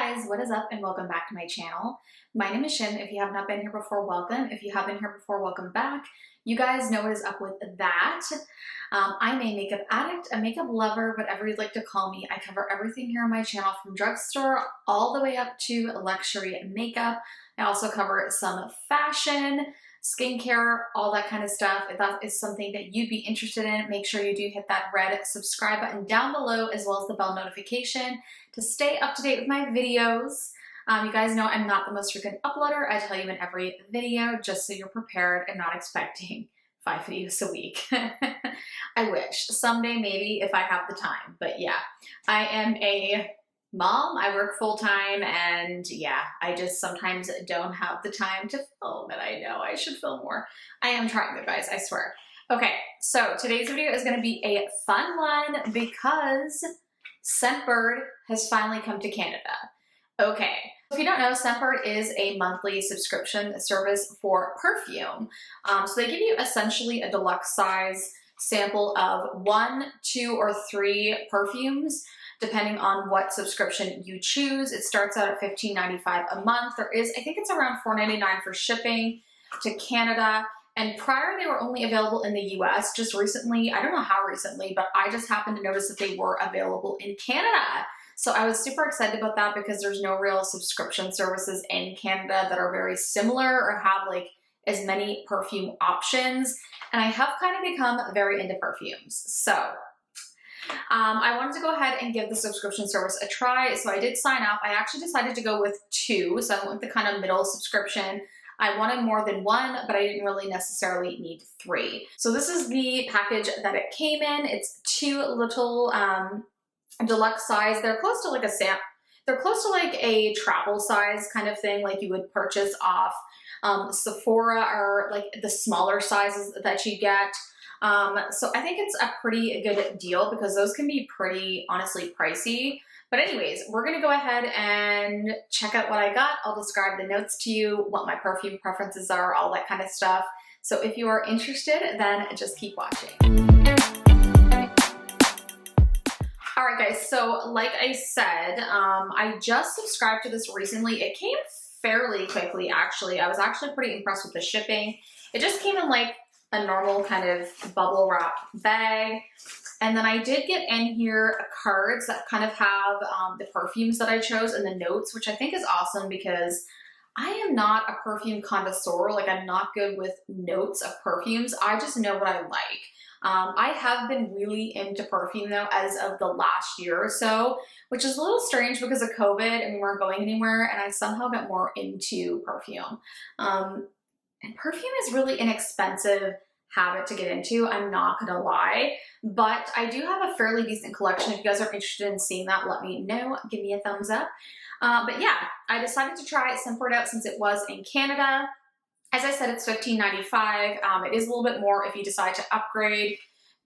guys, what is up and welcome back to my channel. My name is Shin. If you have not been here before, welcome. If you have been here before, welcome back. You guys know what is up with that. I'm a makeup addict, a makeup lover, whatever you'd like to call me. I cover everything here on my channel from drugstore all the way up to luxury makeup. I also cover some fashion, skincare, all that kind of stuff. If that is something that you'd be interested in, make sure you do hit that red subscribe button down below as well as the bell notification to stay up to date with my videos. You guys know I'm not the most frequent uploader. I tell you in every video just so you're prepared and not expecting 5 videos a week. I wish. Someday maybe if I have the time. But yeah, I am a mom. I work full-time and yeah, I just sometimes don't have the time to film, and I know I should film more. I am trying though, guys, I swear. Okay, so today's video is going to be a fun one because Scentbird has finally come to Canada. Okay, if you don't know, Scentbird is a monthly subscription service for perfume. So they give you essentially a deluxe size sample of 1, 2, or 3 perfumes, depending on what subscription you choose. It starts out at $15.95 a month. There is, I think it's around $4.99 for shipping to Canada. And prior, they were only available in the US. Just recently, I don't know how recently, but I just happened to notice that they were available in Canada. So I was super excited about that because there's no real subscription services in Canada that are very similar or have like as many perfume options. And I have kind of become very into perfumes. So I wanted to go ahead and give the subscription service a try. So I did sign up. I actually decided to go with 2. So I went with the kind of middle subscription. I wanted more than 1, but I didn't really necessarily need 3. So this is the package that it came in. It's 2 little deluxe size. They're close to like they're close to like a travel size kind of thing, like you would purchase off Sephora, or like the smaller sizes that you get. So I think it's a pretty good deal because those can be pretty, honestly, pricey. But anyways, we're gonna go ahead and check out what I got. I'll describe the notes to you, what my perfume preferences are, all that kind of stuff. So if you are interested, then just keep watching. All right, guys, so like I said, I just subscribed to this recently. It came fairly quickly, actually. I was actually pretty impressed with the shipping. It just came in like a normal kind of bubble wrap bag. And then I did get in here cards that kind of have the perfumes that I chose and the notes, which I think is awesome because I am not a perfume connoisseur. Like, I'm not good with notes of perfumes. I just know what I like. I have been really into perfume though as of the last year or so, which is a little strange because of COVID and we weren't going anywhere, and I somehow got more into perfume. And perfume is really an expensive habit to get into, I'm not gonna lie, but I do have a fairly decent collection. If you guys are interested in seeing that, let me know, give me a thumbs up. But yeah, I decided to try Scentbird out since it was in Canada. As I said, it's $15.95. It is a little bit more if you decide to upgrade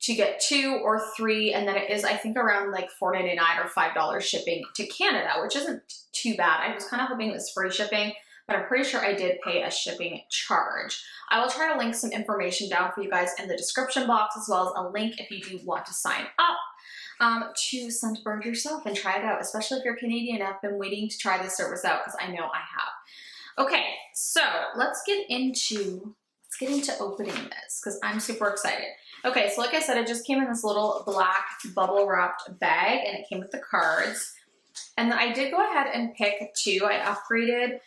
to get 2 or 3, and then it is, I think, around like $4.99 or $5 shipping to Canada, which isn't too bad. I was kind of hoping it was free shipping, but I'm pretty sure I did pay a shipping charge. I will try to link some information down for you guys in the description box, as well as a link if you do want to sign up to Scentbird yourself and try it out, especially if you're Canadian. I've been waiting to try this service out because I know I have. Okay, so let's get into opening this because I'm super excited. Okay, so like I said, it just came in this little black bubble wrapped bag and it came with the cards. And then I did go ahead and pick 2. I upgraded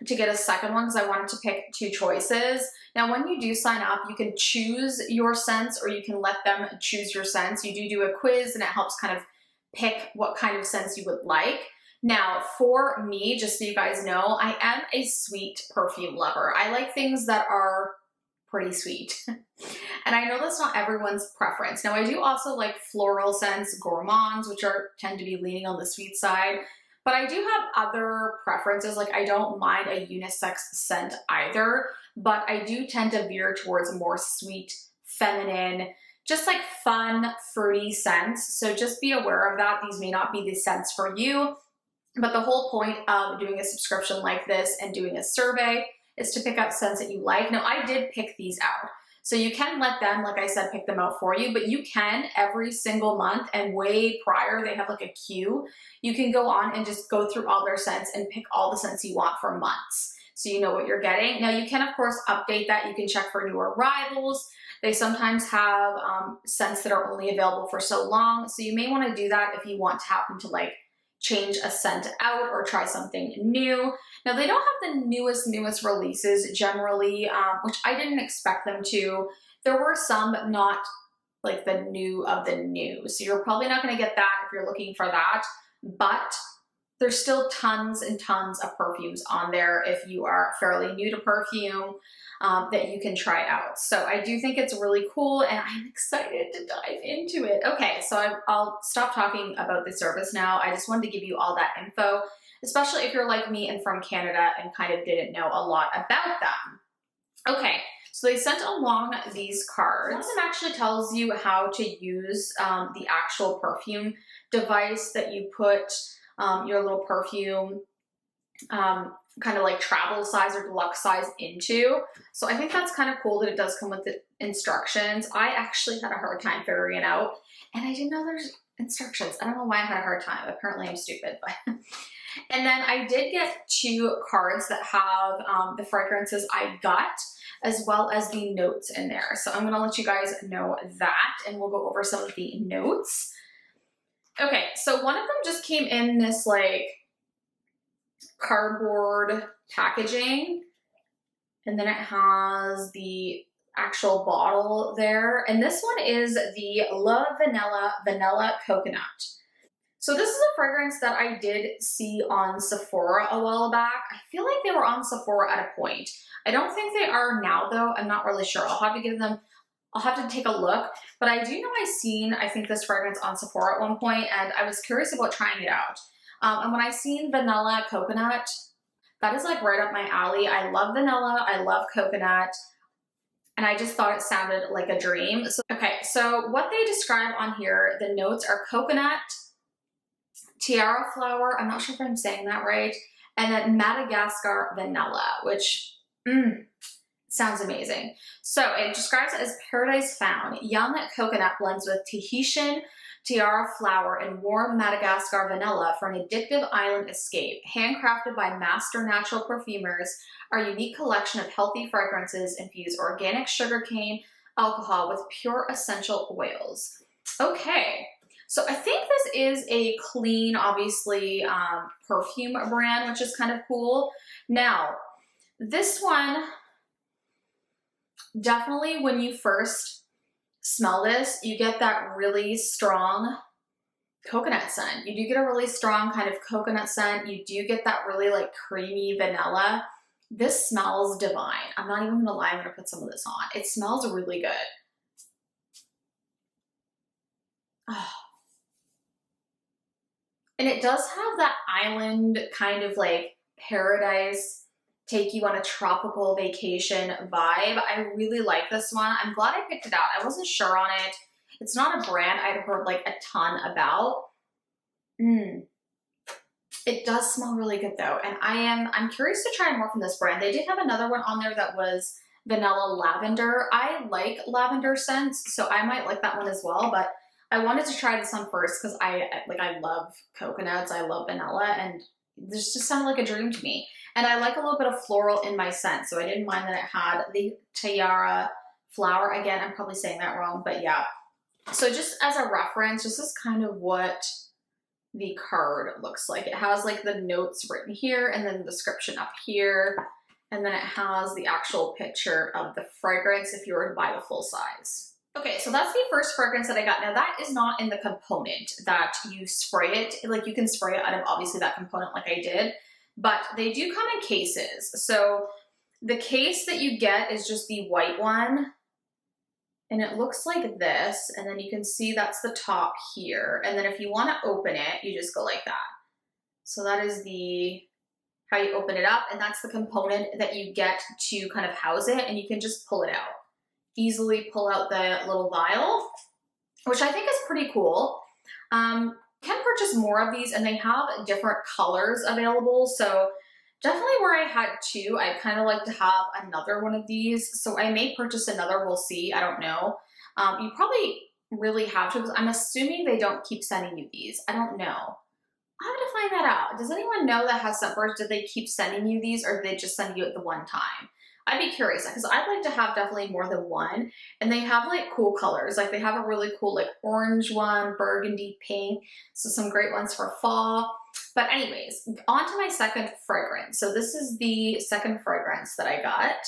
to get a second one because I wanted to pick 2 choices. Now, when you do sign up, you can choose your scents or you can let them choose your scents. You do a quiz and it helps kind of pick what kind of scents you would like. Now, for me, just so you guys know, I am a sweet perfume lover. I like things that are pretty sweet. And I know that's not everyone's preference. Now, I do also like floral scents, gourmands, which tend to be leaning on the sweet side. But I do have other preferences. Like, I don't mind a unisex scent either, but I do tend to veer towards more sweet, feminine, just like fun, fruity scents. So just be aware of that. These may not be the scents for you. But the whole point of doing a subscription like this and doing a survey is to pick out scents that you like. Now, I did pick these out. So you can let them, like I said, pick them out for you, but you can every single month, and way prior, they have like a queue. You can go on and just go through all their scents and pick all the scents you want for months. So you know what you're getting. Now you can, of course, update that. You can check for new arrivals. They sometimes have scents that are only available for so long. So you may want to do that if you want to happen to like change a scent out or try something new. Now they don't have the newest releases generally, which I didn't expect them to. There were some, but not like the new of the new. So you're probably not going to get that if you're looking for that, but there's still tons and tons of perfumes on there if you are fairly new to perfume that you can try out. So I do think it's really cool, and I'm excited to dive into it. Okay, so I'll stop talking about the service now. I just wanted to give you all that info, especially if you're like me and from Canada and kind of didn't know a lot about them. Okay, so they sent along these cards. One of them actually tells you how to use the actual perfume device that you put your little perfume kind of like travel size or deluxe size into. So I think that's kind of cool that it does come with the instructions. I actually had a hard time figuring it out, and I didn't know there's instructions. I don't know why I had a hard time. Apparently I'm stupid, but. And then I did get 2 cards that have the fragrances I got, as well as the notes in there. So I'm gonna let you guys know that, and we'll go over some of the notes. Okay, so one of them just came in this like cardboard packaging, and then it has the actual bottle there. And this one is the La Vanilla Coconut. So this is a fragrance that I did see on Sephora a while back. I feel like they were on Sephora at a point. I don't think they are now though. I'm not really sure. I'll have to take a look, but I do know I think this fragrance on Sephora at one point, and I was curious about trying it out. And when I seen Vanilla Coconut, that is like right up my alley. I love vanilla, I love coconut, and I just thought it sounded like a dream. So, okay, so what they describe on here, the notes are coconut, tiara flower, I'm not sure if I'm saying that right, and then Madagascar vanilla, which, sounds amazing. So it describes it as paradise found. Young coconut blends with Tahitian tiara flower and warm Madagascar vanilla for an addictive island escape. Handcrafted by master natural perfumers, our unique collection of healthy fragrances infuse organic sugarcane alcohol with pure essential oils. Okay, so I think this is a clean, obviously, perfume brand, which is kind of cool. Now, this one, definitely when you first smell this, you get that really strong coconut scent. You do get a really strong kind of coconut scent. You do get that really like creamy vanilla. This smells divine. I'm not even gonna lie, I'm gonna put some of this on. It smells really good. Oh. And it does have that island kind of like paradise, take you on a tropical vacation vibe. I really like this one. I'm glad I picked it out. I wasn't sure on it. It's not a brand I'd heard like a ton about. It does smell really good though. And I'm curious to try more from this brand. They did have another one on there that was vanilla lavender. I like lavender scents, so I might like that one as well, but I wanted to try this one first because I love coconuts, I love vanilla, and this just sounded like a dream to me. And I like a little bit of floral in my scent, so I didn't mind that it had the tiara flower. Again, I'm probably saying that wrong, but yeah. So just as a reference, this is kind of what the card looks like. It has like the notes written here and then the description up here. And then it has the actual picture of the fragrance if you were to buy the full size. Okay, so that's the first fragrance that I got. Now that is not in the component that you spray it. Like you can spray it out of obviously that component like I did, but they do come in cases. So the case that you get is just the white one, and it looks like this, and then you can see that's the top here. And then if you want to open it, you just go like that. So that is how you open it up, and that's the component that you get to kind of house it, and you can just pull it out. Easily pull out the little vial, which I think is pretty cool. You can purchase more of these, and they have different colors available. So Definitely where I had two, I kind of like to have another one of these. So I may purchase another, we'll see, I don't know. You probably really have to, because I'm assuming they don't keep sending you these. I don't know. I have to find that out. Does anyone know that has Scentbirds? Did they keep sending you these, or did they just send you it the one time? I'd be curious, because I'd like to have definitely more than one. And they have like cool colors. Like they have a really cool like orange one, burgundy, pink. So some great ones for fall. But anyways, on to my second fragrance. So this is the second fragrance that I got.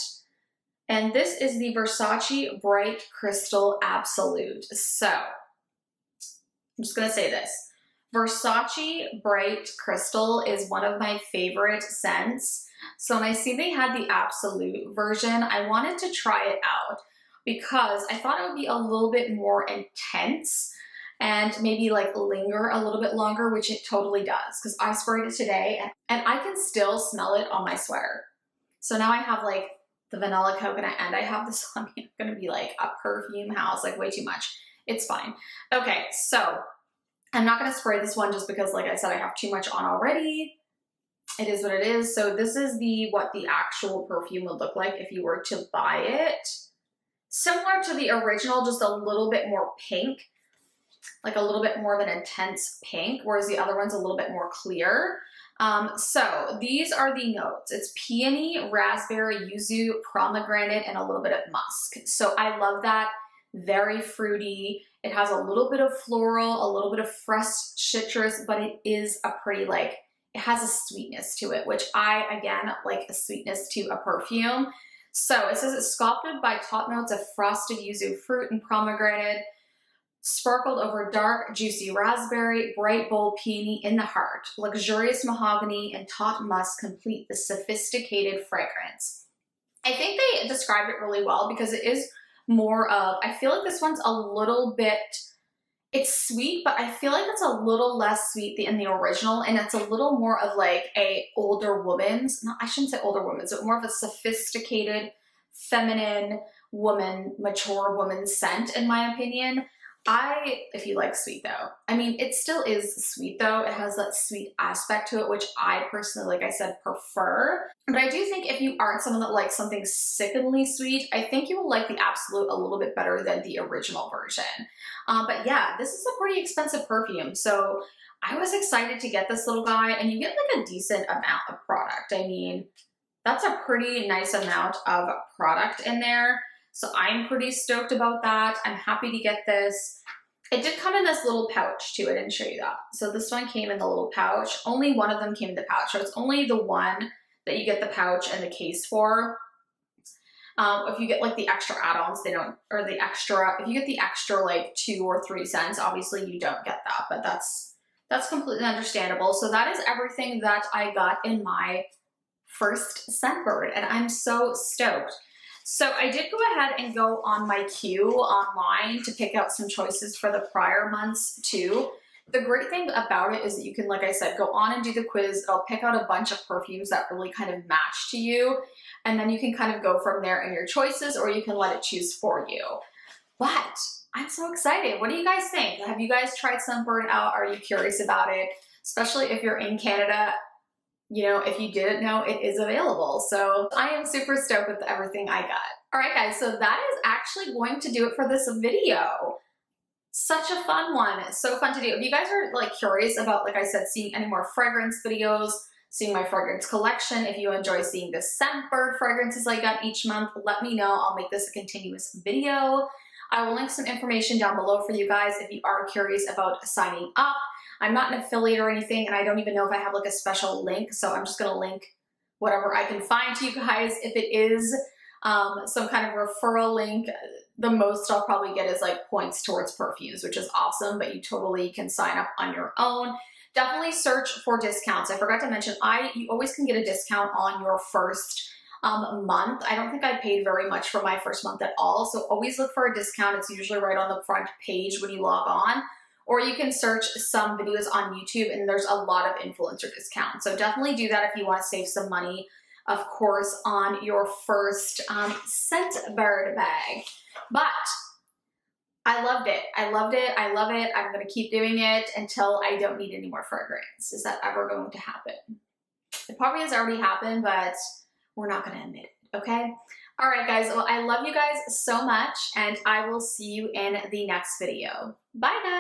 And this is the Versace Bright Crystal Absolute. So I'm just gonna say this. Versace Bright Crystal is one of my favorite scents. So when I see they had the Absolute version, I wanted to try it out because I thought it would be a little bit more intense and maybe like linger a little bit longer, which it totally does, because I sprayed it today and I can still smell it on my sweater. So now I have like the vanilla coconut and I have this on me. I'm gonna be like a perfume house, like way too much. It's fine. Okay, so I'm not gonna spray this one just because, like I said, I have too much on already. It is what it is. So this is what the actual perfume would look like if you were to buy it. Similar to the original, just a little bit more pink, like a little bit more of an intense pink, whereas the other one's a little bit more clear. So these are the notes. It's peony, raspberry, yuzu, pomegranate, and a little bit of musk. So I love that. Very fruity. It has a little bit of floral, a little bit of fresh citrus, but it is a pretty like, it has a sweetness to it, which I, again, like a sweetness to a perfume. So it says it's sculpted by top notes of frosted yuzu fruit and pomegranate, sparkled over dark, juicy raspberry, bright, bold peony in the heart. Luxurious mahogany and taut musk complete the sophisticated fragrance. I think they described it really well because it is more of, I feel like this one's a little bit, it's sweet, but I feel like it's a little less sweet than the original, and it's a little more of like a older woman's, no, I shouldn't say older woman's, but more of a sophisticated, feminine woman, mature woman scent, in my opinion. If you like sweet though, I mean, it still is sweet though. It has that sweet aspect to it, which I personally, like I said, prefer. But I do think if you aren't someone that likes something sickeningly sweet, I think you will like the Absolute a little bit better than the original version. But yeah, this is a pretty expensive perfume. So I was excited to get this little guy, and you get like a decent amount of product. I mean, that's a pretty nice amount of product in there. So I'm pretty stoked about that. I'm happy to get this. It did come in this little pouch too. I didn't show you that. So this one came in the little pouch. Only one of them came in the pouch. So it's only the one that you get the pouch and the case for. If you get like the extra add-ons, they don't, or the extra, if you get the extra like 2 or 3 cents, obviously you don't get that, but that's completely understandable. So that is everything that I got in my first Scentbird, and I'm so stoked. So I did go ahead and go on my queue online to pick out some choices for the prior months too. The great thing about it is that you can, like I said, go on and do the quiz. It'll pick out a bunch of perfumes that really kind of match to you. And then you can kind of go from there in your choices, or you can let it choose for you. But I'm so excited. What do you guys think? Have you guys tried Scentbird out? Are you curious about it? Especially if you're in Canada. You know, if you didn't know, it is available. So I am super stoked with everything I got. All right, guys, so that is actually going to do it for this video. Such a fun one. It's so fun to do. If you guys are like curious about, like I said, seeing any more fragrance videos, seeing my fragrance collection, if you enjoy seeing the Scentbird fragrances I got each month, let me know. I'll make this a continuous video. I will link some information down below for you guys if you are curious about signing up. I'm not an affiliate or anything, and I don't even know if I have like a special link, so I'm just gonna link whatever I can find to you guys. If it is some kind of referral link, the most I'll probably get is like points towards perfumes, which is awesome, but you totally can sign up on your own. Definitely search for discounts. I forgot to mention, you always can get a discount on your first month. I don't think I paid very much for my first month at all, so always look for a discount. It's usually right on the front page when you log on. Or you can search some videos on YouTube, and there's a lot of influencer discounts. So definitely do that if you want to save some money, of course, on your first Scentbird bag. But I loved it. I loved it. I love it. I'm going to keep doing it until I don't need any more fragrance. Is that ever going to happen? It probably has already happened, but we're not gonna admit it, okay? All right, guys, well, I love you guys so much, and I will see you in the next video. Bye, guys.